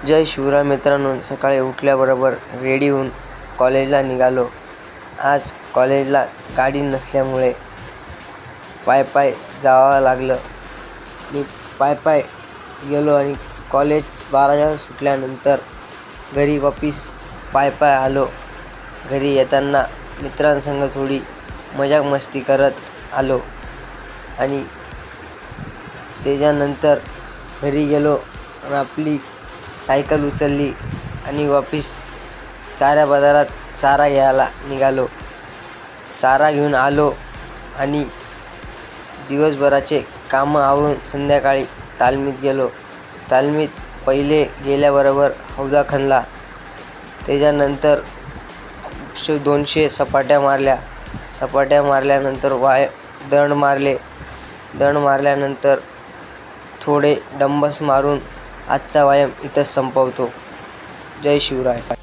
जय शिवराय मित्रांनो, सकाळी उठल्याबरोबर रेडी होऊन कॉलेजला निघालो. आज कॉलेजला गाडी नसल्यामुळे पाय जावं लागलं. मी पाय गेलो आणि कॉलेज 12ला सुटल्यानंतर घरी वापस पाय आलो. घरी येताना मित्रांसंग थोडी मजाक मस्ती करत आलो आणि त्याच्यानंतर घरी गेलो आणि आपली सायकल उचलली आणि वापस चारा बाजारात चारा घ्यायला निघालो. चारा घेऊन आलो आणि दिवसभराचे कामं आवरून संध्याकाळी तालमीत गेलो. तालमीत पहिले गेल्याबरोबर हौदा खणला. त्याच्यानंतर 200 सपाट्या मारल्या. सपाट्या मारल्यानंतर दंड मारले. दंड मारल्यानंतर थोडे डंबल्स मारून आजचा व्यायाम इथंच संपवतो. जय शिवराय.